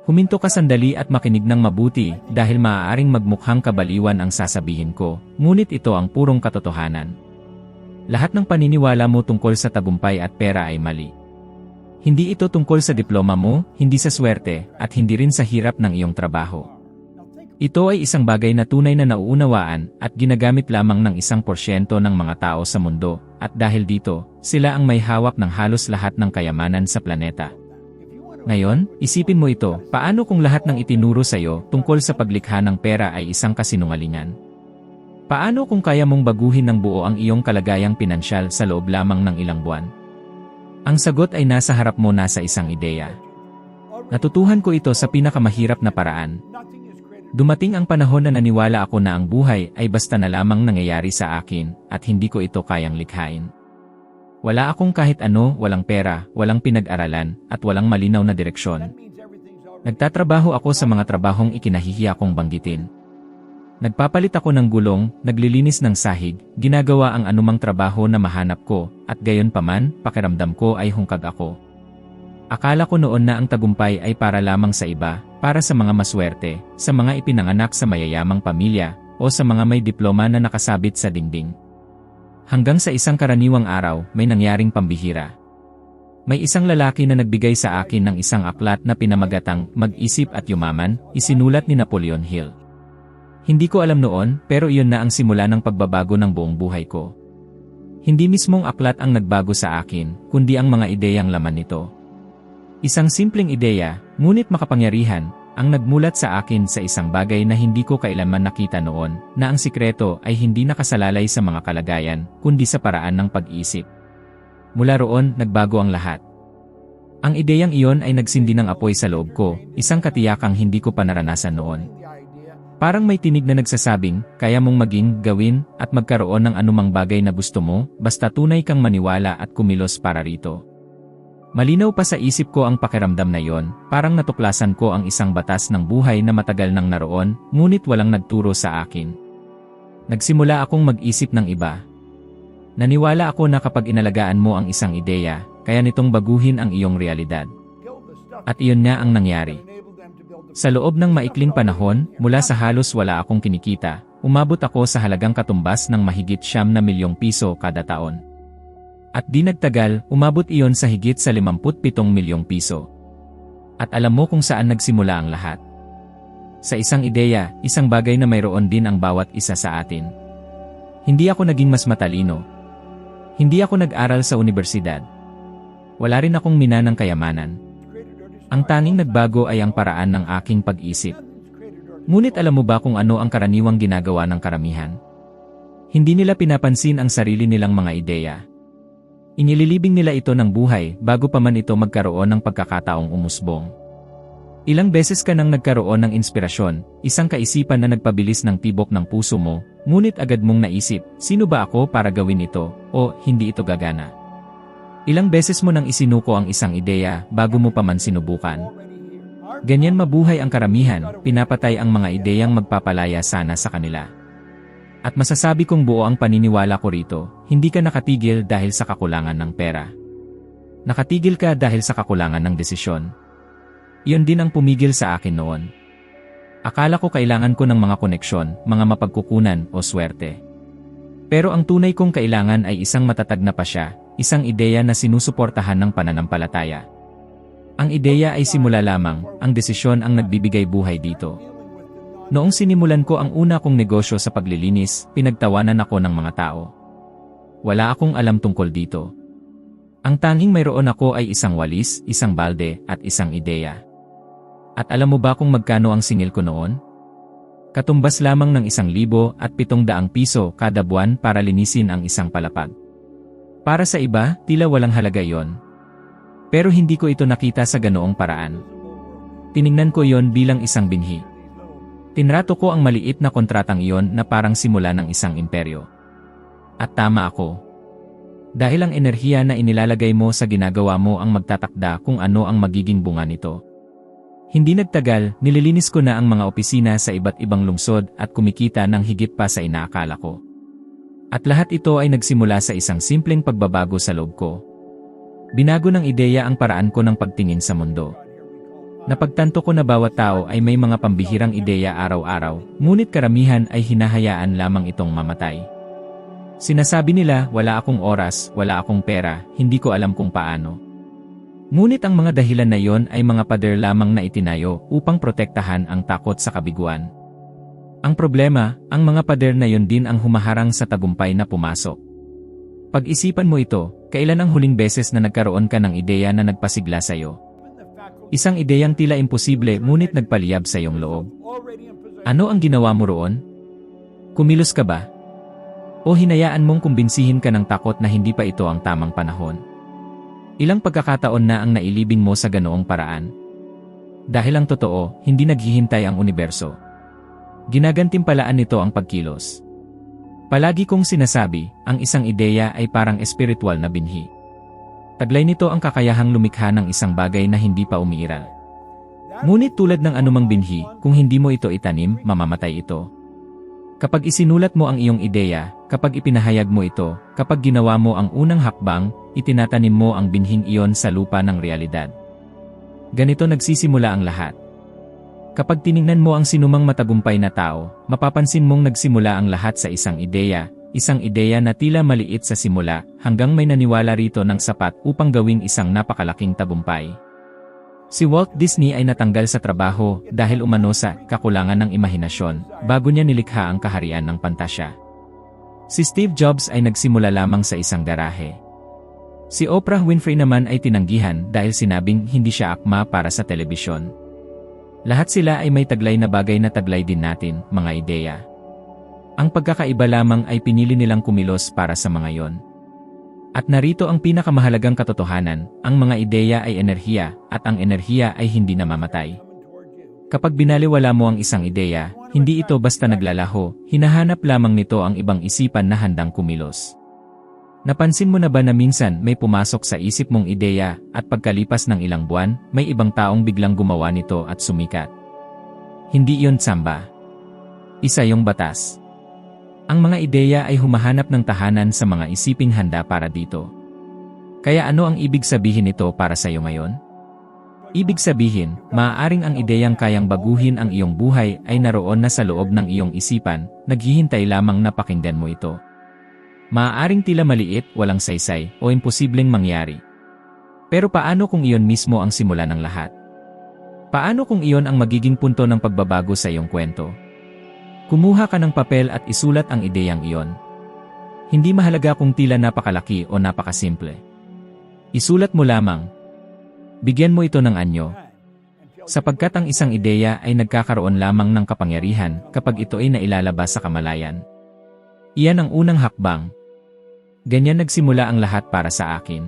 Huminto ka sandali at makinig ng mabuti dahil maaaring magmukhang kabaliwan ang sasabihin ko, ngunit ito ang purong katotohanan. Lahat ng paniniwala mo tungkol sa tagumpay at pera ay mali. Hindi ito tungkol sa diploma mo, hindi sa swerte, at hindi rin sa hirap ng iyong trabaho. Ito ay isang bagay na tunay na nauunawaan at ginagamit lamang ng 1% ng mga tao sa mundo, at dahil dito, sila ang may hawak ng halos lahat ng kayamanan sa planeta. Ngayon, isipin mo ito, paano kung lahat ng itinuro sa iyo tungkol sa paglikha ng pera ay isang kasinungalingan? Paano kung kaya mong baguhin ng buo ang iyong kalagayang pinansyal sa loob lamang ng ilang buwan? Ang sagot ay nasa harap mo, nasa isang ideya. Natutuhan ko ito sa pinakamahirap na paraan. Dumating ang panahon na naniwala ako na ang buhay ay basta na lamang nangyayari sa akin at hindi ko ito kayang likhain. Wala akong kahit ano, walang pera, walang pinag-aralan, at walang malinaw na direksyon. Nagtatrabaho ako sa mga trabahong ikinahihiya kong banggitin. Nagpapalit ako ng gulong, naglilinis ng sahig, ginagawa ang anumang trabaho na mahanap ko, at gayon paman, pakiramdam ko ay hungkag ako. Akala ko noon na ang tagumpay ay para lamang sa iba, para sa mga maswerte, sa mga ipinanganak sa mayayamang pamilya, o sa mga may diploma na nakasabit sa dingding. Hanggang sa isang karaniwang araw, may nangyaring pambihira. May isang lalaki na nagbigay sa akin ng isang aklat na pinamagatang Mag-isip at Yumaman, isinulat ni Napoleon Hill. Hindi ko alam noon, pero iyon na ang simula ng pagbabago ng buong buhay ko. Hindi mismong aklat ang nagbago sa akin, kundi ang mga ideyang laman nito. Isang simpleng ideya, ngunit makapangyarihan, ang nagmulat sa akin sa isang bagay na hindi ko kailanman nakita noon, na ang sikreto ay hindi nakasalalay sa mga kalagayan, kundi sa paraan ng pag-iisip. Mula roon, nagbago ang lahat. Ang ideyang iyon ay nagsindi ng apoy sa loob ko, isang katiyakang hindi ko pa naranasan noon. Parang may tinig na nagsasabing, kaya mong maging, gawin, at magkaroon ng anumang bagay na gusto mo, basta tunay kang maniwala at kumilos para rito. Malinaw pa sa isip ko ang pakiramdam na yon, parang natuklasan ko ang isang batas ng buhay na matagal nang naroon, ngunit walang nagturo sa akin. Nagsimula akong mag-isip ng iba. Naniwala ako na kapag inalagaan mo ang isang ideya, kaya nitong baguhin ang iyong realidad. At iyon nga ang nangyari. Sa loob ng maikling panahon, mula sa halos wala akong kinikita, umabot ako sa halagang katumbas ng mahigit 9 milyong piso kada taon. At di nagtagal, umabot iyon sa higit sa 57 milyong piso. At alam mo kung saan nagsimula ang lahat? Sa isang ideya, isang bagay na mayroon din ang bawat isa sa atin. Hindi ako naging mas matalino. Hindi ako nag-aral sa unibersidad. Wala rin akong mina ng kayamanan. Ang tanging nagbago ay ang paraan ng aking pag-isip. Ngunit alam mo ba kung ano ang karaniwang ginagawa ng karamihan? Hindi nila pinapansin ang sarili nilang mga ideya. Inililibing nila ito ng buhay bago pa man ito magkaroon ng pagkakataong umusbong. Ilang beses ka nang nagkaroon ng inspirasyon, isang kaisipan na nagpabilis ng tibok ng puso mo, ngunit agad mong naisip, sino ba ako para gawin ito, o hindi ito gagana. Ilang beses mo nang isinuko ang isang ideya bago mo pa man sinubukan. Ganyan mabuhay ang karamihan, pinapatay ang mga ideyang magpapalaya sana sa kanila. At masasabi kong buo ang paniniwala ko rito, hindi ka nakatigil dahil sa kakulangan ng pera. Nakatigil ka dahil sa kakulangan ng desisyon. Iyon din ang pumigil sa akin noon. Akala ko kailangan ko ng mga koneksyon, mga mapagkukunan o swerte. Pero ang tunay kong kailangan ay isang matatag na pasya, isang ideya na sinusuportahan ng pananampalataya. Ang ideya ay simula lamang, ang desisyon ang nagbibigay buhay dito. Noong sinimulan ko ang una kong negosyo sa paglilinis, pinagtawanan ako ng mga tao. Wala akong alam tungkol dito. Ang tanging mayroon ako ay isang walis, isang balde, at isang ideya. At alam mo ba kung magkano ang singil ko noon? Katumbas lamang ng 1,700 piso kada buwan para linisin ang isang palapag. Para sa iba, tila walang halaga yon. Pero hindi ko ito nakita sa ganoong paraan. Tiningnan ko yon bilang isang binhi. Tinrato ko ang maliit na kontratang iyon na parang simula ng isang imperyo. At tama ako. Dahil ang enerhiya na inilalagay mo sa ginagawa mo ang magtatakda kung ano ang magiging bunga nito. Hindi nagtagal, nililinis ko na ang mga opisina sa iba't ibang lungsod at kumikita ng higit pa sa inaakala ko. At lahat ito ay nagsimula sa isang simpleng pagbabago sa loob ko. Binago ng ideya ang paraan ko ng pagtingin sa mundo. Napagtanto ko na bawat tao ay may mga pambihirang ideya araw-araw, ngunit karamihan ay hinahayaan lamang itong mamatay. Sinasabi nila, wala akong oras, wala akong pera, hindi ko alam kung paano. Ngunit ang mga dahilan na iyon ay mga pader lamang na itinayo upang protektahan ang takot sa kabiguan. Ang problema, ang mga pader na iyon din ang humaharang sa tagumpay na pumasok. Pag-isipan mo ito, kailan ang huling beses na nagkaroon ka ng ideya na nagpasigla sa iyo? Isang ideyang tila imposible ngunit nagpaliyab sa iyong loob. Ano ang ginawa mo roon? Kumilos ka ba? O hinayaan mong kumbinsihin ka ng takot na hindi pa ito ang tamang panahon? Ilang pagkakataon na ang nailibing mo sa ganoong paraan? Dahil ang totoo, hindi naghihintay ang universo. Ginagantimpalaan nito ang pagkilos. Palagi kong sinasabi, ang isang ideya ay parang espiritual na binhi. Taglay nito ang kakayahang lumikha ng isang bagay na hindi pa umiiral. Ngunit tulad ng anumang binhi, kung hindi mo ito itanim, mamamatay ito. Kapag isinulat mo ang iyong ideya, kapag ipinahayag mo ito, kapag ginawa mo ang unang hakbang, itinatanim mo ang binhing iyon sa lupa ng realidad. Ganito nagsisimula ang lahat. Kapag tiningnan mo ang sinumang matagumpay na tao, mapapansin mong nagsimula ang lahat sa isang ideya na tila maliit sa simula, hanggang may naniwala rito ng sapat upang gawing isang napakalaking tagumpay. Si Walt Disney ay natanggal sa trabaho dahil umano sa kakulangan ng imahinasyon, bago niya nilikha ang kaharian ng pantasya. Si Steve Jobs ay nagsimula lamang sa isang garahe. Si Oprah Winfrey naman ay tinanggihan dahil sinabing hindi siya akma para sa telebisyon. Lahat sila ay may taglay na bagay na taglay din natin, mga ideya. Ang pagkakaiba lamang ay pinili nilang kumilos para sa mga yon. At narito ang pinakamahalagang katotohanan, ang mga ideya ay enerhiya, at ang enerhiya ay hindi namamatay. Kapag binaliwala mo ang isang ideya, hindi ito basta naglalaho, hinahanap lamang nito ang ibang isipan na handang kumilos. Napansin mo na ba na minsan may pumasok sa isip mong ideya, at pagkalipas ng ilang buwan, may ibang taong biglang gumawa nito at sumikat? Hindi iyon tsamba. Isa yung batas. Ang mga ideya ay humahanap ng tahanan sa mga isiping handa para dito. Kaya ano ang ibig sabihin nito para sa iyo ngayon? Ibig sabihin, maaaring ang ideyang kayang baguhin ang iyong buhay ay naroon na sa loob ng iyong isipan, naghihintay lamang na pakinggan mo ito. Maaaring tila maliit, walang saysay, o imposibleng mangyari. Pero paano kung iyon mismo ang simula ng lahat? Paano kung iyon ang magiging punto ng pagbabago sa iyong kwento? Kumuha ka ng papel at isulat ang ideyang iyon. Hindi mahalaga kung tila napakalaki o napakasimple. Isulat mo lamang. Bigyan mo ito ng anyo. Sapagkat ang isang ideya ay nagkakaroon lamang ng kapangyarihan kapag ito ay nailalabas sa kamalayan. Iyan ang unang hakbang. Ganyan nagsimula ang lahat para sa akin.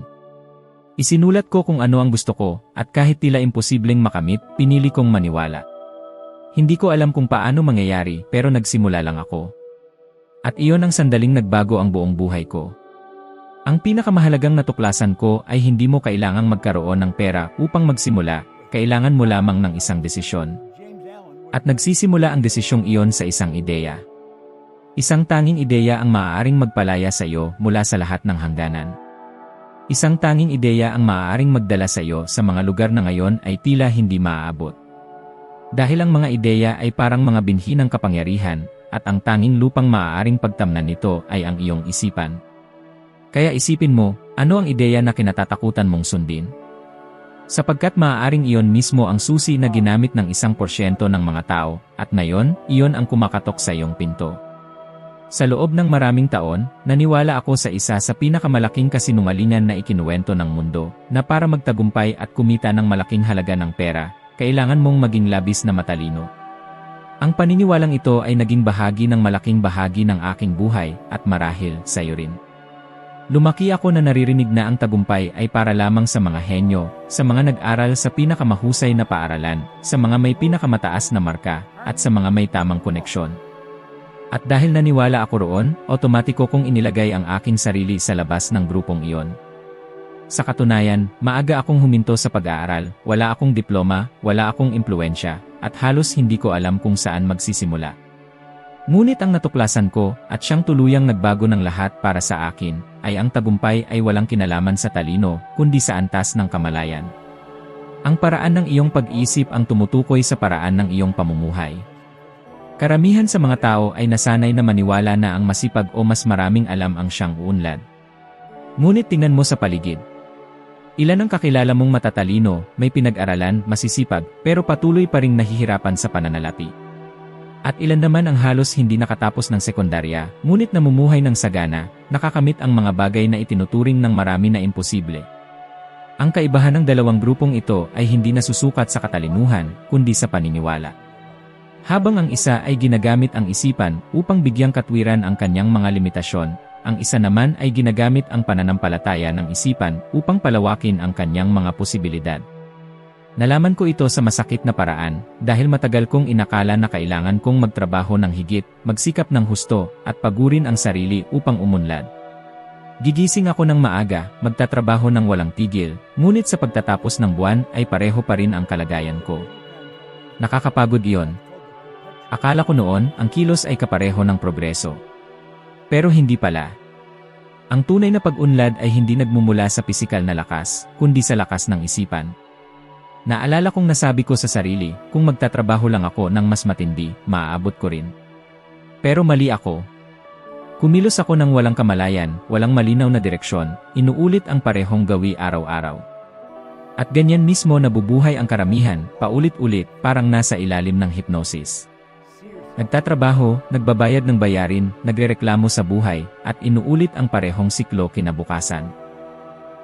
Isinulat ko kung ano ang gusto ko, at kahit tila imposibleng makamit, pinili kong maniwala. Hindi ko alam kung paano mangyayari, pero nagsimula lang ako. At iyon ang sandaling nagbago ang buong buhay ko. Ang pinakamahalagang natuklasan ko ay hindi mo kailangang magkaroon ng pera upang magsimula, kailangan mo lamang ng isang desisyon. At nagsisimula ang desisyong iyon sa isang ideya. Isang tanging ideya ang maaaring magpalaya sa iyo mula sa lahat ng hangganan. Isang tanging ideya ang maaaring magdala sa iyo sa mga lugar na ngayon ay tila hindi maaabot. Dahil ang mga ideya ay parang mga binhi ng kapangyarihan, at ang tanging lupang maaaring pagtamnan nito ay ang iyong isipan. Kaya isipin mo, ano ang ideya na kinatatakutan mong sundin? Sapagkat maaaring iyon mismo ang susi na ginamit ng 1% ng mga tao, at ngayon, iyon ang kumakatok sa iyong pinto. Sa loob ng maraming taon, naniwala ako sa isa sa pinakamalaking kasinungalingan na ikinuwento ng mundo, na para magtagumpay at kumita ng malaking halaga ng pera, kailangan mong maging labis na matalino. Ang paniniwalang ito ay naging bahagi ng malaking bahagi ng aking buhay, at marahil sa iyo rin. Lumaki ako na naririnig na ang tagumpay ay para lamang sa mga henyo, sa mga nag-aral sa pinakamahusay na paaralan, sa mga may pinakamataas na marka, at sa mga may tamang koneksyon. At dahil naniwala ako roon, otomatiko kong inilagay ang aking sarili sa labas ng grupong iyon. Sa katunayan, maaga akong huminto sa pag-aaral, wala akong diploma, wala akong impluwensya, at halos hindi ko alam kung saan magsisimula. Ngunit ang natuklasan ko, at siyang tuluyang nagbago ng lahat para sa akin, ay ang tagumpay ay walang kinalaman sa talino, kundi sa antas ng kamalayan. Ang paraan ng iyong pag-iisip ang tumutukoy sa paraan ng iyong pamumuhay. Karamihan sa mga tao ay nasanay na maniwala na ang masipag o mas maraming alam ang siyang uunlad. Ngunit tingnan mo sa paligid. Ilan ang kakilala mong matatalino, may pinag-aralan, masisipag, pero patuloy pa ring nahihirapan sa pananalapi? At ilan naman ang halos hindi nakatapos ng sekundarya, ngunit namumuhay ng sagana, nakakamit ang mga bagay na itinuturing ng marami na imposible. Ang kaibahan ng dalawang grupong ito ay hindi nasusukat sa katalinuhan, kundi sa paniniwala. Habang ang isa ay ginagamit ang isipan upang bigyang katwiran ang kanyang mga limitasyon, ang isa naman ay ginagamit ang pananampalataya ng isipan upang palawakin ang kanyang mga posibilidad. Nalaman ko ito sa masakit na paraan, dahil matagal kong inakala na kailangan kong magtrabaho ng higit, magsikap ng husto, at pagurin ang sarili upang umunlad. Gigising ako ng maaga, magtatrabaho ng walang tigil, ngunit sa pagtatapos ng buwan ay pareho pa rin ang kalagayan ko. Nakakapagod iyon. Akala ko noon, ang kilos ay kapareho ng progreso. Pero hindi pala. Ang tunay na pag-unlad ay hindi nagmumula sa pisikal na lakas, kundi sa lakas ng isipan. Naalala kong nasabi ko sa sarili, kung magtatrabaho lang ako ng mas matindi, maaabot ko rin. Pero mali ako. Kumilos ako ng walang kamalayan, walang malinaw na direksyon, inuulit ang parehong gawi araw-araw. At ganyan mismo nabubuhay ang karamihan, paulit-ulit, parang nasa ilalim ng hypnosis. Nagtatrabaho, nagbabayad ng bayarin, nagrereklamo sa buhay, at inuulit ang parehong siklo kinabukasan.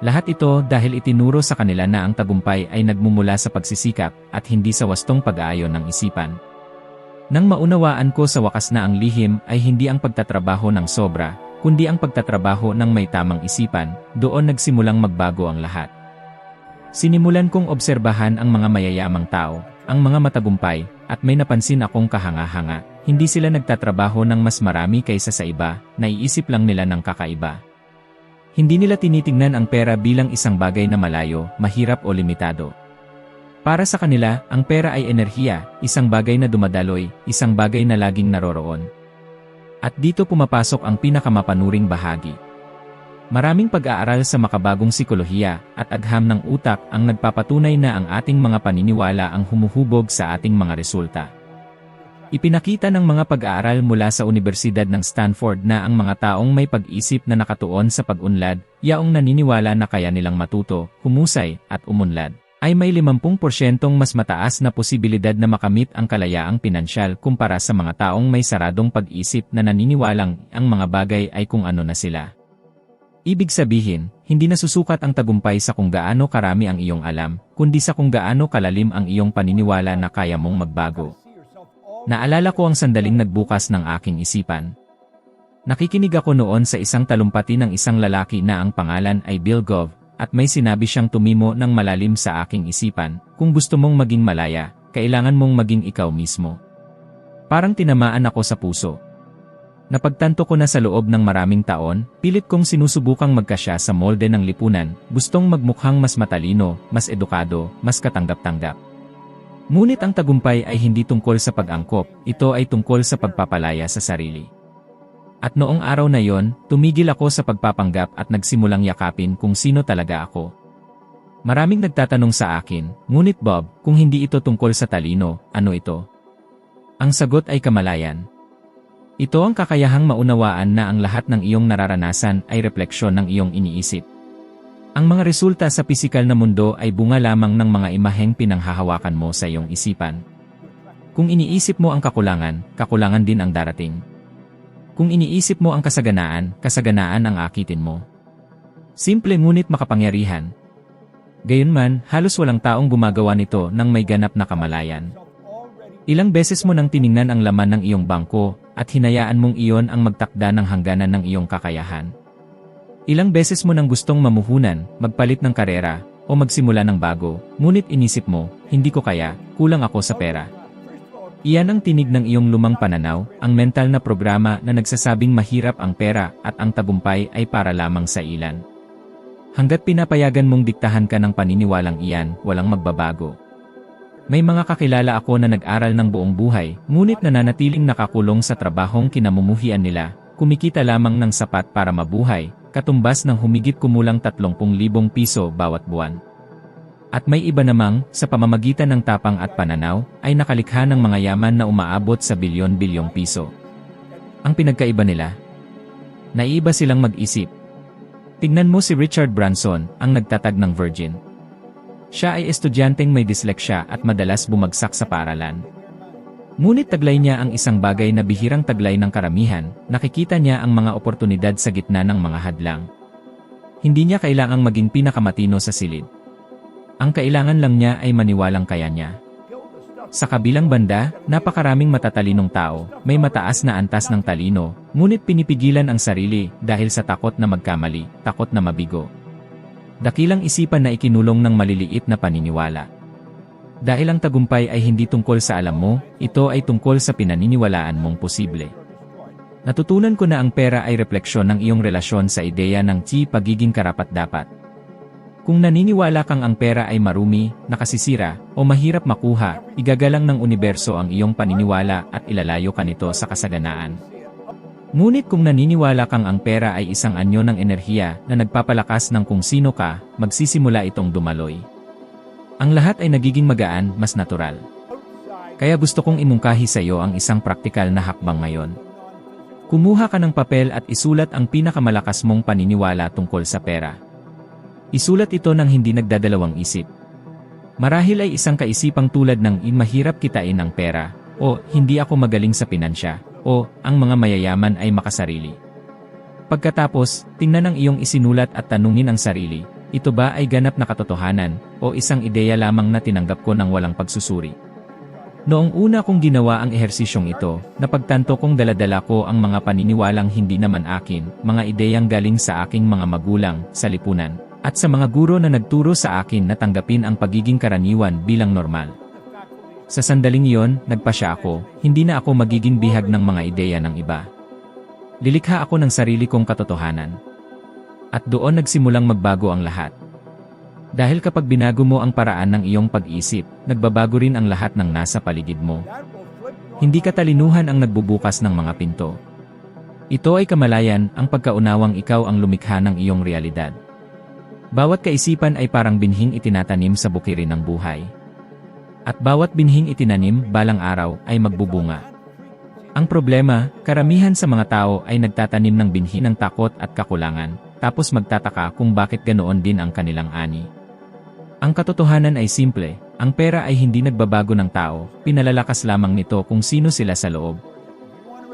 Lahat ito dahil itinuro sa kanila na ang tagumpay ay nagmumula sa pagsisikap at hindi sa wastong pag-aayon ng isipan. Nang maunawaan ko sa wakas na ang lihim ay hindi ang pagtatrabaho ng sobra, kundi ang pagtatrabaho ng may tamang isipan, doon nagsimulang magbago ang lahat. Sinimulan kong obserbahan ang mga mayayamang tao, ang mga matagumpay, at may napansin akong kahanga-hanga. Hindi sila nagtatrabaho ng mas marami kaysa sa iba, naiisip lang nila ng kakaiba. Hindi nila tinitingnan ang pera bilang isang bagay na malayo, mahirap o limitado. Para sa kanila, ang pera ay enerhiya, isang bagay na dumadaloy, isang bagay na laging naroroon. At dito pumapasok ang pinakamapanuring bahagi. Maraming pag-aaral sa makabagong sikolohiya at agham ng utak ang nagpapatunay na ang ating mga paniniwala ang humuhubog sa ating mga resulta. Ipinakita ng mga pag-aaral mula sa Universidad ng Stanford na ang mga taong may pag-isip na nakatuon sa pag-unlad, yaong naniniwala na kaya nilang matuto, humusay, at umunlad, ay may 50% mas mataas na posibilidad na makamit ang kalayaang pinansyal kumpara sa mga taong may saradong pag-isip na naniniwalang ang mga bagay ay kung ano na sila. Ibig sabihin, hindi nasusukat ang tagumpay sa kung gaano karami ang iyong alam, kundi sa kung gaano kalalim ang iyong paniniwala na kaya mong magbago. Naalala ko ang sandaling nagbukas ng aking isipan. Nakikinig ako noon sa isang talumpati ng isang lalaki na ang pangalan ay Bill Gove, at may sinabi siyang tumimo ng malalim sa aking isipan, kung gusto mong maging malaya, kailangan mong maging ikaw mismo. Parang tinamaan ako sa puso. Napagtanto ko na sa loob ng maraming taon, pilit kong sinusubukang magkasya sa molde ng lipunan, gustong magmukhang mas matalino, mas edukado, mas katanggap-tanggap. Ngunit ang tagumpay ay hindi tungkol sa pag-angkop, ito ay tungkol sa pagpapalaya sa sarili. At noong araw na yon, tumigil ako sa pagpapanggap at nagsimulang yakapin kung sino talaga ako. Maraming nagtatanong sa akin, ngunit Bob, kung hindi ito tungkol sa talino, ano ito? Ang sagot ay kamalayan. Ito ang kakayahang maunawaan na ang lahat ng iyong nararanasan ay refleksyon ng iyong iniisip. Ang mga resulta sa pisikal na mundo ay bunga lamang ng mga imaheng pinanghahawakan mo sa iyong isipan. Kung iniisip mo ang kakulangan, kakulangan din ang darating. Kung iniisip mo ang kasaganaan, kasaganaan ang akitin mo. Simple ngunit makapangyarihan. Gayunman, halos walang taong gumagawa nito nang may ganap na kamalayan. Ilang beses mo nang tiningnan ang laman ng iyong bangko at hinayaan mong iyon ang magtakda ng hangganan ng iyong kakayahan. Ilang beses mo nang gustong mamuhunan, magpalit ng karera, o magsimula ng bago, ngunit inisip mo, hindi ko kaya, kulang ako sa pera. Iyan ang tinig ng iyong lumang pananaw, ang mental na programa na nagsasabing mahirap ang pera at ang tagumpay ay para lamang sa ilan. Hanggat pinapayagan mong diktahan ka ng paniniwalang iyan, walang magbabago. May mga kakilala ako na nag-aral ng buong buhay, ngunit nananatiling nakakulong sa trabahong kinamumuhian nila, kumikita lamang ng sapat para mabuhay, katumbas ng humigit kumulang 30,000 piso bawat buwan. At may iba namang, sa pamamagitan ng tapang at pananaw, ay nakalikha ng mga yaman na umaabot sa bilyon-bilyong piso. Ang pinagkaiba nila, naiiba silang mag-isip. Tingnan mo si Richard Branson, ang nagtatag ng Virgin. Siya ay estudyanteng may disleksya at madalas bumagsak sa paaralan. Ngunit taglay niya ang isang bagay na bihirang taglay ng karamihan, nakikita niya ang mga oportunidad sa gitna ng mga hadlang. Hindi niya kailangang maging pinakamatino sa silid. Ang kailangan lang niya ay maniwalang kaya niya. Sa kabilang banda, napakaraming matatalinong tao, may mataas na antas ng talino, ngunit pinipigilan ang sarili dahil sa takot na magkamali, takot na mabigo. Dakilang isipan na ikinulong ng maliliit na paniniwala. Dahil ang tagumpay ay hindi tungkol sa alam mo, ito ay tungkol sa pinaniniwalaan mong posible. Natutunan ko na ang pera ay refleksyon ng iyong relasyon sa ideya ng pagiging karapat-dapat. Kung naniniwala kang ang pera ay marumi, nakasisira, o mahirap makuha, igagalang ng universo ang iyong paniniwala at ilalayo ka nito sa kasaganaan. Ngunit kung naniniwala kang ang pera ay isang anyo ng enerhiya na nagpapalakas ng kung sino ka, magsisimula itong dumaloy. Ang lahat ay nagiging magaan, mas natural. Kaya gusto kong imungkahi sa iyo ang isang praktikal na hakbang ngayon. Kumuha ka ng papel at isulat ang pinakamalakas mong paniniwala tungkol sa pera. Isulat ito ng hindi nagdadalawang isip. Marahil ay isang kaisipang tulad ng mahirap kitain ang pera, o hindi ako magaling sa pinansya, o ang mga mayayaman ay makasarili. Pagkatapos, tingnan ang iyong isinulat at tanungin ang sarili, ito ba ay ganap na katotohanan, o isang ideya lamang na tinanggap ko ng walang pagsusuri? Noong una kong ginawa ang ehersisyong ito, napagtanto kong daladala ko ang mga paniniwalang hindi naman akin, mga ideyang galing sa aking mga magulang, sa lipunan, at sa mga guro na nagturo sa akin na tanggapin ang pagiging karaniwan bilang normal. Sa sandaling iyon, nagpasya ako, hindi na ako magiging bihag ng mga ideya ng iba. Lilikha ako ng sarili kong katotohanan. At doon nagsimulang magbago ang lahat. Dahil kapag binago mo ang paraan ng iyong pag-isip, nagbabago rin ang lahat ng nasa paligid mo. Hindi katalinuhan ang nagbubukas ng mga pinto. Ito ay kamalayan, ang pagkaunawang ikaw ang lumikha ng iyong realidad. Bawat kaisipan ay parang binhing itinatanim sa bukirin ng buhay. At bawat binhing itinanim, balang araw, ay magbubunga. Ang problema, karamihan sa mga tao ay nagtatanim ng binhi ng takot at kakulangan, tapos magtataka kung bakit ganoon din ang kanilang ani. Ang katotohanan ay simple, ang pera ay hindi nagbabago ng tao, pinalalakas lamang nito kung sino sila sa loob.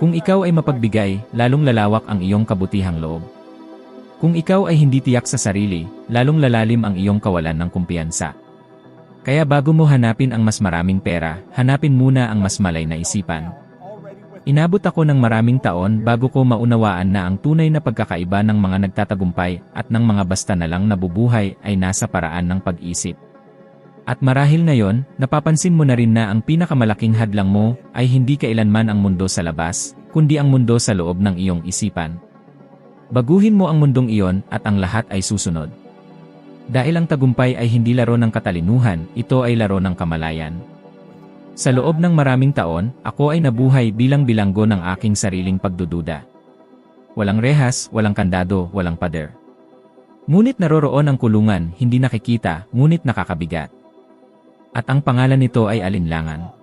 Kung ikaw ay mapagbigay, lalong lalawak ang iyong kabutihang loob. Kung ikaw ay hindi tiyak sa sarili, lalong lalalim ang iyong kawalan ng kumpiyansa. Kaya bago mo hanapin ang mas maraming pera, hanapin muna ang mas malay na isipan. Inabot ako ng maraming taon bago ko maunawaan na ang tunay na pagkakaiba ng mga nagtatagumpay at ng mga basta na lang nabubuhay ay nasa paraan ng pag-isip. At marahil ngayon, napapansin mo na rin na ang pinakamalaking hadlang mo ay hindi kailanman ang mundo sa labas, kundi ang mundo sa loob ng iyong isipan. Baguhin mo ang mundong iyon at ang lahat ay susunod. Dahil ang tagumpay ay hindi laro ng katalinuhan, ito ay laro ng kamalayan. Sa loob ng maraming taon, ako ay nabuhay bilang bilanggo ng aking sariling pagdududa. Walang rehas, walang kandado, walang pader. Ngunit naroroon ang kulungan, hindi nakikita, ngunit nakakabigat. At ang pangalan nito ay alinlangan.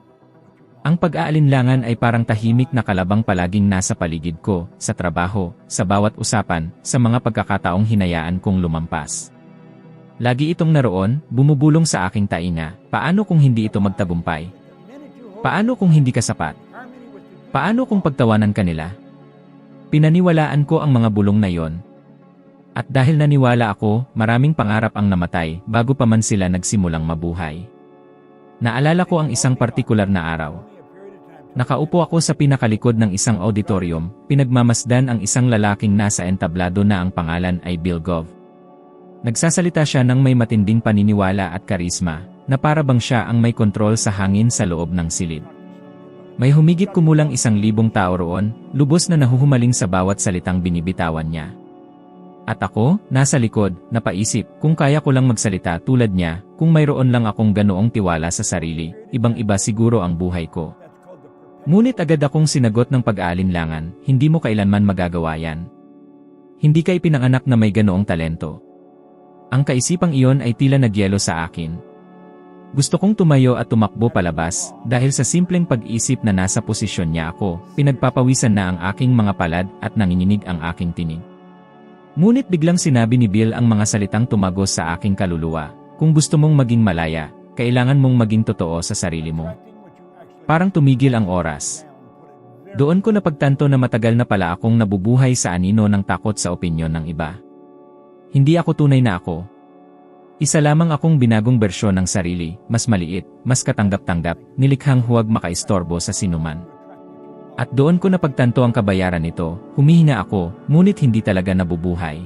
Ang pag-aalinlangan ay parang tahimik na kalabang palaging nasa paligid ko, sa trabaho, sa bawat usapan, sa mga pagkakataong hinayaan kong lumampas. Lagi itong naroon, bumubulong sa aking tainga, paano kung hindi ito magtagumpay? Paano kung hindi ka sapat? Paano kung pagtawanan ka nila? Pinaniwalaan ko ang mga bulong na yon. At dahil naniwala ako, maraming pangarap ang namatay bago pa man sila nagsimulang mabuhay. Naalala ko ang isang partikular na araw. Nakaupo ako sa pinakalikod ng isang auditorium, pinagmamasdan ang isang lalaking nasa entablado na ang pangalan ay Bill Gove. Nagsasalita siya ng may matinding paniniwala at karisma, na para bang siya ang may kontrol sa hangin sa loob ng silid. May humigit kumulang 1,000 tao roon, lubos na nahuhumaling sa bawat salitang binibitawan niya. At ako, nasa likod, napaisip, kung kaya ko lang magsalita tulad niya, kung mayroon lang akong ganoong tiwala sa sarili, ibang-iba siguro ang buhay ko. Ngunit agad akong sinagot ng pag-aalinlangan, hindi mo kailanman magagawa yan. Hindi ka ipinanganak na may ganoong talento. Ang kaisipang iyon ay tila nagyelo sa akin. Gusto kong tumayo at tumakbo palabas, dahil sa simpleng pag-isip na nasa posisyon niya ako, pinagpapawisan na ang aking mga palad at nanginginig ang aking tinig. Ngunit biglang sinabi ni Bill ang mga salitang tumagos sa aking kaluluwa, kung gusto mong maging malaya, kailangan mong maging totoo sa sarili mo. Parang tumigil ang oras. Doon ko napagtanto na matagal na pala akong nabubuhay sa anino ng takot sa opinyon ng iba. Hindi ako tunay na ako. Isa lamang akong binagong bersyon ng sarili, mas maliit, mas katanggap-tanggap, nilikhang huwag makaistorbo sa sinuman. At doon ko napagtanto ang kabayaran nito, humihina ako, ngunit hindi talaga nabubuhay.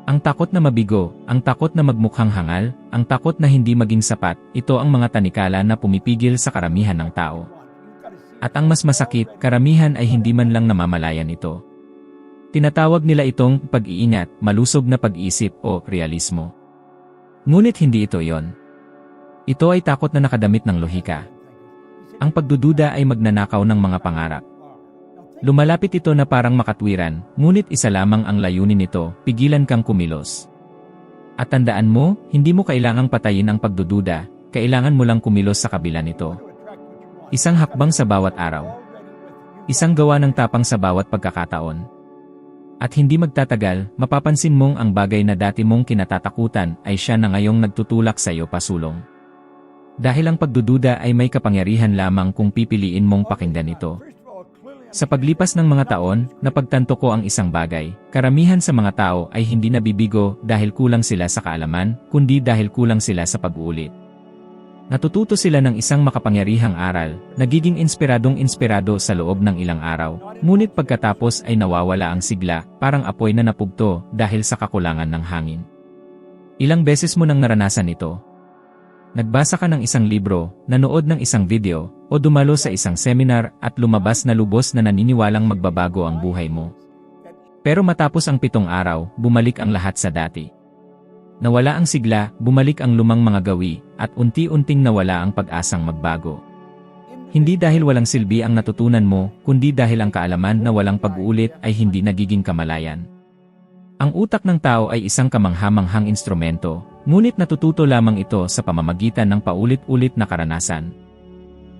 Ang takot na mabigo, ang takot na magmukhang hangal, ang takot na hindi maging sapat, ito ang mga tanikala na pumipigil sa karamihan ng tao. At ang mas masakit, karamihan ay hindi man lang namamalayan ito. Tinatawag nila itong pag-iingat, malusog na pag-isip o realismo. Ngunit hindi ito yon. Ito ay takot na nakadamit ng lohika. Ang pagdududa ay magnanakaw ng mga pangarap. Lumalapit ito na parang makatwiran, ngunit isa lamang ang layunin nito, pigilan kang kumilos. At tandaan mo, hindi mo kailangang patayin ang pagdududa, kailangan mo lang kumilos sa kabila nito. Isang hakbang sa bawat araw. Isang gawa ng tapang sa bawat pagkakataon. At hindi magtatagal, mapapansin mong ang bagay na dati mong kinatatakutan ay siya na ngayong nagtutulak sa iyo pasulong. Dahil ang pagdududa ay may kapangyarihan lamang kung pipiliin mong pakinggan ito. Sa paglipas ng mga taon, napagtanto ko ang isang bagay, karamihan sa mga tao ay hindi nabibigo dahil kulang sila sa kaalaman, kundi dahil kulang sila sa pag-uulit. Natututo sila ng isang makapangyarihang aral, nagiging inspirado sa loob ng ilang araw, ngunit pagkatapos ay nawawala ang sigla, parang apoy na napugto dahil sa kakulangan ng hangin. Ilang beses mo nang naranasan ito? Nagbasa ka ng isang libro, nanood ng isang video, o dumalo sa isang seminar at lumabas na lubos na naniniwalang magbabago ang buhay mo. Pero matapos ang 7 araw, bumalik ang lahat sa dati. Nawala ang sigla, bumalik ang lumang mga gawi, at unti-unting nawala ang pag-asang magbago. Hindi dahil walang silbi ang natutunan mo, kundi dahil ang kaalaman na walang pag-uulit ay hindi nagiging kamalayan. Ang utak ng tao ay isang kamangha-manghang instrumento, ngunit natututo lamang ito sa pamamagitan ng paulit-ulit na karanasan.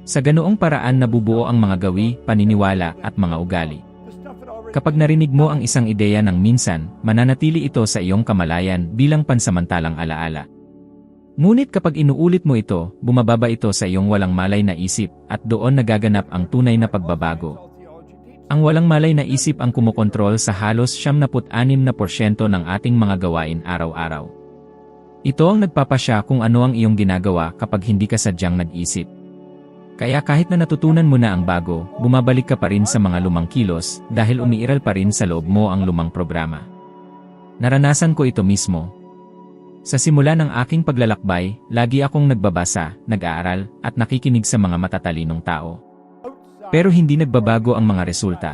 Sa ganoong paraan nabubuo ang mga gawi, paniniwala, at mga ugali. Kapag narinig mo ang isang ideya ng minsan, mananatili ito sa iyong kamalayan bilang pansamantalang alaala. Ngunit kapag inuulit mo ito, bumababa ito sa iyong walang malay na isip, at doon nagaganap ang tunay na pagbabago. Ang walang malay na isip ang kumokontrol sa halos 76% ng ating mga gawain araw-araw. Ito ang nagpapasya kung ano ang iyong ginagawa kapag hindi ka sadyang nag-isip. Kaya kahit na natutunan mo na ang bago, bumabalik ka pa rin sa mga lumang kilos dahil umiiral pa rin sa loob mo ang lumang programa. Naranasan ko ito mismo. Sa simula ng aking paglalakbay, lagi akong nagbabasa, nag-aaral, at nakikinig sa mga matatalinong tao. Pero hindi nagbabago ang mga resulta.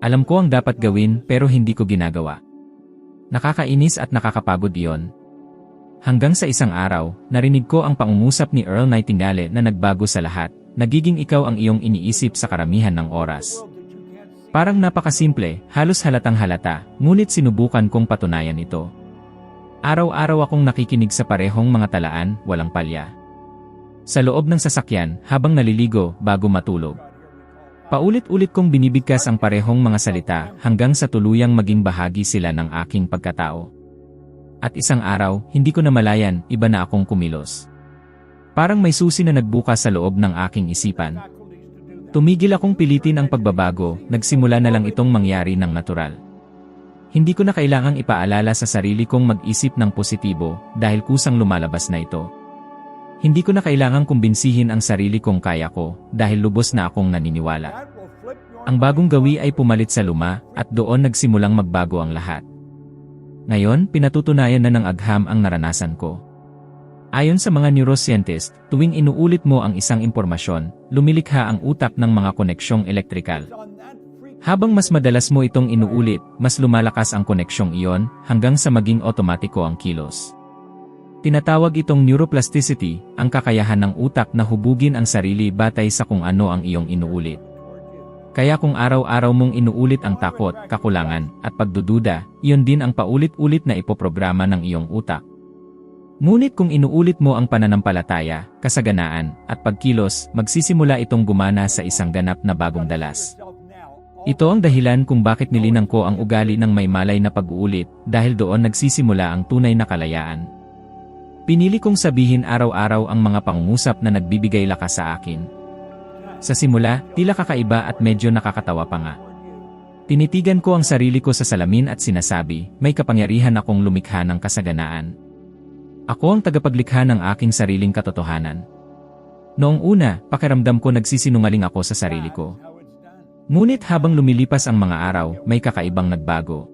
Alam ko ang dapat gawin pero hindi ko ginagawa. Nakakainis at nakakapagod iyon. Hanggang sa isang araw, narinig ko ang pangungusap ni Earl Nightingale na nagbago sa lahat, nagiging ikaw ang iyong iniisip sa karamihan ng oras. Parang napakasimple, halos halatang halata, ngunit sinubukan kong patunayan ito. Araw-araw akong nakikinig sa parehong mga talaan, walang palya. Sa loob ng sasakyan, habang naliligo, bago matulog. Paulit-ulit kong binibigkas ang parehong mga salita hanggang sa tuluyang maging bahagi sila ng aking pagkatao. At isang araw, hindi ko namalayan, iba na akong kumilos. Parang may susi na nagbukas sa loob ng aking isipan. Tumigil akong pilitin ang pagbabago, nagsimula na lang itong mangyari ng natural. Hindi ko na kailangang ipaalala sa sarili kong mag-isip ng positibo dahil kusang lumalabas na ito. Hindi ko na kailangang kumbinsihin ang sarili kong kaya ko dahil lubos na akong naniniwala. Ang bagong gawi ay pumalit sa luma at doon nagsimulang magbago ang lahat. Ngayon, pinatutunayan na ng agham ang naranasan ko. Ayon sa mga neuroscientist, tuwing inuulit mo ang isang impormasyon, lumilikha ang utak ng mga koneksyong elektrikal. Habang mas madalas mo itong inuulit, mas lumalakas ang koneksyong iyon hanggang sa maging otomatiko ang kilos. Tinatawag itong neuroplasticity, ang kakayahan ng utak na hubugin ang sarili batay sa kung ano ang iyong inuulit. Kaya kung araw-araw mong inuulit ang takot, kakulangan, at pagdududa, iyon din ang paulit-ulit na ipoprograma ng iyong utak. Ngunit kung inuulit mo ang pananampalataya, kasaganaan, at pagkilos, magsisimula itong gumana sa isang ganap na bagong dalas. Ito ang dahilan kung bakit nilinang ko ang ugali ng may malay na pag-uulit, dahil doon nagsisimula ang tunay na kalayaan. Pinili kong sabihin araw-araw ang mga pangungusap na nagbibigay lakas sa akin. Sa simula, tila kakaiba at medyo nakakatawa pa nga. Tinitigan ko ang sarili ko sa salamin at sinasabi, may kapangyarihan akong lumikha ng kasaganaan. Ako ang tagapaglikha ng aking sariling katotohanan. Noong una, pakiramdam ko nagsisinungaling ako sa sarili ko. Ngunit habang lumilipas ang mga araw, may kakaibang nagbago.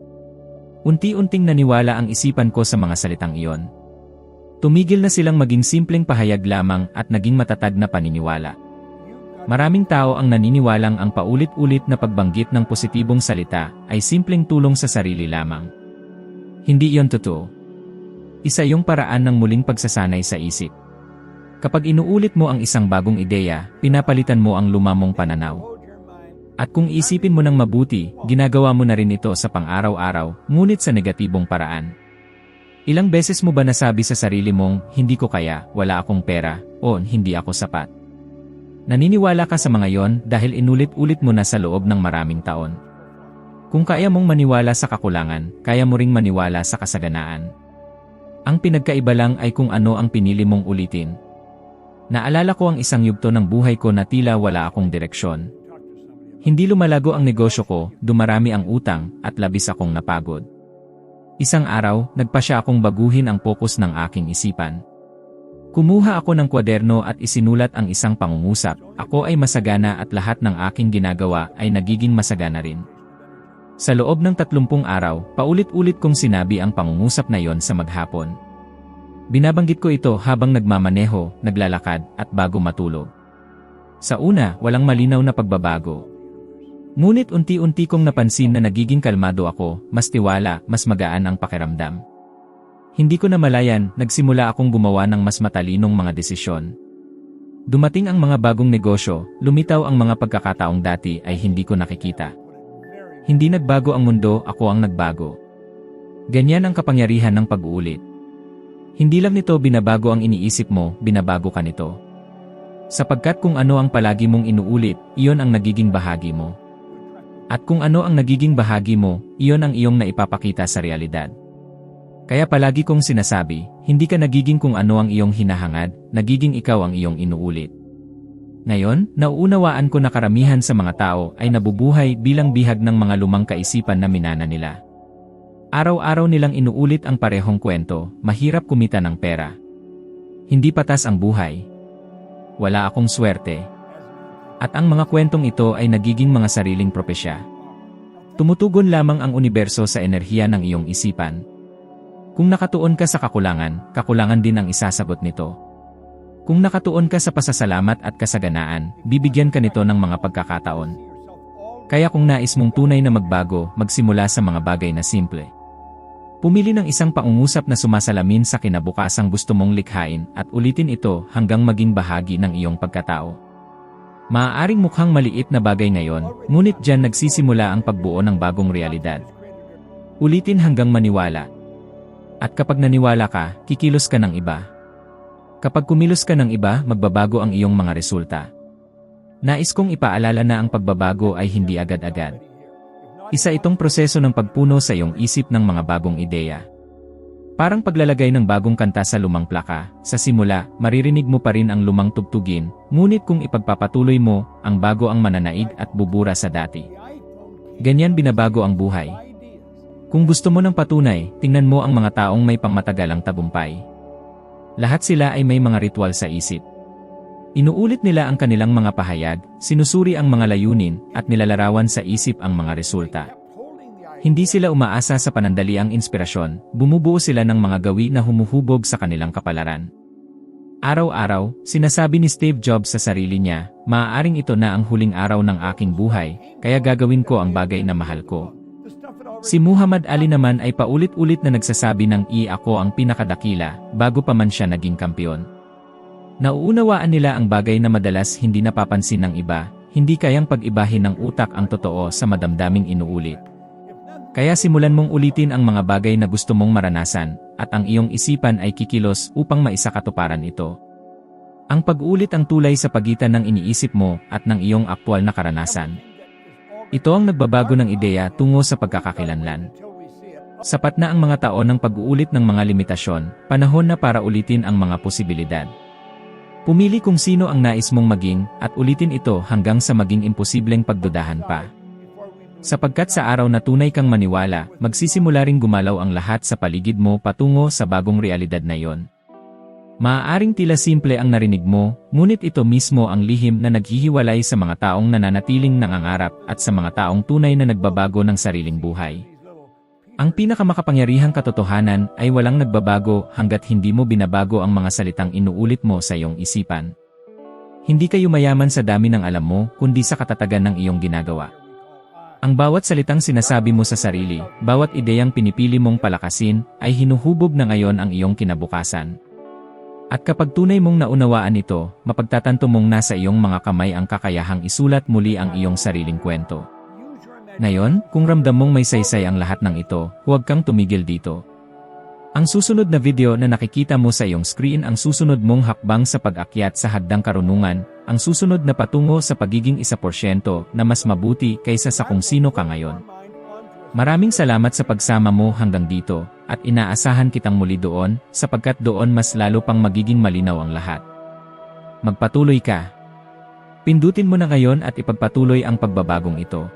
Unti-unting naniwala ang isipan ko sa mga salitang iyon. Tumigil na silang maging simpleng pahayag lamang at naging matatag na paniniwala. Maraming tao ang naniniwalang ang paulit-ulit na pagbanggit ng positibong salita ay simpleng tulong sa sarili lamang. Hindi iyon totoo. Isa yung paraan ng muling pagsasanay sa isip. Kapag inuulit mo ang isang bagong ideya, pinapalitan mo ang lumamong pananaw. At kung isipin mo ng mabuti, ginagawa mo na rin ito sa pang-araw-araw, ngunit sa negatibong paraan. Ilang beses mo ba nasabi sa sarili mong, hindi ko kaya, wala akong pera, o hindi ako sapat? Naniniwala ka sa mga yon dahil inulit-ulit mo na sa loob ng maraming taon. Kung kaya mong maniwala sa kakulangan, kaya mo ring maniwala sa kasaganaan. Ang pinagkaiba lang ay kung ano ang pinili mong ulitin. Naalala ko ang isang yugto ng buhay ko na tila wala akong direksyon. Hindi lumalago ang negosyo ko, dumarami ang utang, at labis akong napagod. Isang araw, nagpasya akong baguhin ang focus ng aking isipan. Kumuha ako ng kwaderno at isinulat ang isang pangungusap, ako ay masagana at lahat ng aking ginagawa ay nagiging masagana rin. Sa loob ng 30 araw, paulit-ulit kong sinabi ang pangungusap na yon sa maghapon. Binabanggit ko ito habang nagmamaneho, naglalakad, at bago matulog. Sa una, walang malinaw na pagbabago. Ngunit unti-unti kong napansin na nagiging kalmado ako, mas tiwala, mas magaan ang pakiramdam. Hindi ko namalayan, nagsimula akong gumawa ng mas matalinong mga desisyon. Dumating ang mga bagong negosyo, lumitaw ang mga pagkakataong dati ay hindi ko nakikita. Hindi nagbago ang mundo, ako ang nagbago. Ganyan ang kapangyarihan ng pag-uulit. Hindi lang nito binabago ang iniisip mo, binabago ka nito. Sapagkat kung ano ang palagi mong inuulit, iyon ang nagiging bahagi mo. At kung ano ang nagiging bahagi mo, iyon ang iyong naipapakita sa realidad. Kaya palagi kong sinasabi, hindi ka nagiging kung ano ang iyong hinahangad, nagiging ikaw ang iyong inuulit. Ngayon, nauunawaan ko na karamihan sa mga tao ay nabubuhay bilang bihag ng mga lumang kaisipan na minana nila. Araw-araw nilang inuulit ang parehong kwento, mahirap kumita ng pera. Hindi patas ang buhay. Wala akong swerte. At ang mga kwentong ito ay nagiging mga sariling propesya. Tumutugon lamang ang universo sa enerhiya ng iyong isipan. Kung nakatuon ka sa kakulangan, kakulangan din ang isasagot nito. Kung nakatuon ka sa pasasalamat at kasaganaan, bibigyan ka nito ng mga pagkakataon. Kaya kung nais mong tunay na magbago, magsimula sa mga bagay na simple. Pumili ng isang pangungusap na sumasalamin sa kinabukasang gusto mong likhain at ulitin ito hanggang maging bahagi ng iyong pagkatao. Maaaring mukhang maliit na bagay ngayon, ngunit diyan nagsisimula ang pagbuo ng bagong realidad. Ulitin hanggang maniwala. At kapag naniwala ka, kikilos ka ng iba. Kapag kumilos ka ng iba, magbabago ang iyong mga resulta. Nais kong ipaalala na ang pagbabago ay hindi agad-agad. Isa itong proseso ng pagpuno sa iyong isip ng mga bagong ideya. Parang paglalagay ng bagong kanta sa lumang plaka, sa simula, maririnig mo pa rin ang lumang tugtugin, ngunit kung ipagpapatuloy mo, ang bago ang mananaig at bubura sa dati. Ganyan binabago ang buhay. Kung gusto mo ng patunay, tingnan mo ang mga taong may pangmatagalang tagumpay. Lahat sila ay may mga ritual sa isip. Inuulit nila ang kanilang mga pahayag, sinusuri ang mga layunin, at nilalarawan sa isip ang mga resulta. Hindi sila umaasa sa panandaliang inspirasyon, bumubuo sila ng mga gawi na humuhubog sa kanilang kapalaran. Araw-araw, sinasabi ni Steve Jobs sa sarili niya, maaaring ito na ang huling araw ng aking buhay, kaya gagawin ko ang bagay na mahal ko. Si Muhammad Ali naman ay paulit-ulit na nagsasabi ng ako ang pinakadakila, bago pa man siya naging kampiyon. Nauunawaan nila ang bagay na madalas hindi napapansin ng iba, hindi kayang pag-ibahin ng utak ang totoo sa madamdaming inuulit. Kaya simulan mong ulitin ang mga bagay na gusto mong maranasan, at ang iyong isipan ay kikilos upang maisakatuparan ito. Ang pag-uulit ang tulay sa pagitan ng iniisip mo at ng iyong aktwal na karanasan. Ito ang nagbabago ng ideya tungo sa pagkakakilanlan. Sapat na ang mga taon ng pag-uulit ng mga limitasyon, panahon na para ulitin ang mga posibilidad. Pumili kung sino ang nais mong maging, at ulitin ito hanggang sa maging imposibleng pagdudahan pa. Sapagkat sa araw na tunay kang maniwala, magsisimula ring gumalaw ang lahat sa paligid mo patungo sa bagong realidad na iyon. Maaaring tila simple ang narinig mo, ngunit ito mismo ang lihim na naghihiwalay sa mga taong nananatiling nangangarap at sa mga taong tunay na nagbabago ng sariling buhay. Ang pinakamakapangyarihang katotohanan ay walang nagbabago hanggat hindi mo binabago ang mga salitang inuulit mo sa iyong isipan. Hindi kayo mayaman sa dami ng alam mo, kundi sa katatagan ng iyong ginagawa. Ang bawat salitang sinasabi mo sa sarili, bawat ideyang pinipili mong palakasin, ay hinuhubog na ngayon ang iyong kinabukasan. At kapag tunay mong naunawaan ito, mapagtatanto mong nasa iyong mga kamay ang kakayahang isulat muli ang iyong sariling kwento. Ngayon, kung ramdam mong may saysay ang lahat ng ito, huwag kang tumigil dito. Ang susunod na video na nakikita mo sa iyong screen ang susunod mong hakbang sa pag-akyat sa hagdang karunungan, ang susunod na patungo sa pagiging 1% na mas mabuti kaysa sa kung sino ka ngayon. Maraming salamat sa pagsama mo hanggang dito, at inaasahan kitang muli doon, sapagkat doon mas lalo pang magiging malinaw ang lahat. Magpatuloy ka. Pindutin mo na ngayon at ipagpatuloy ang pagbabagong ito.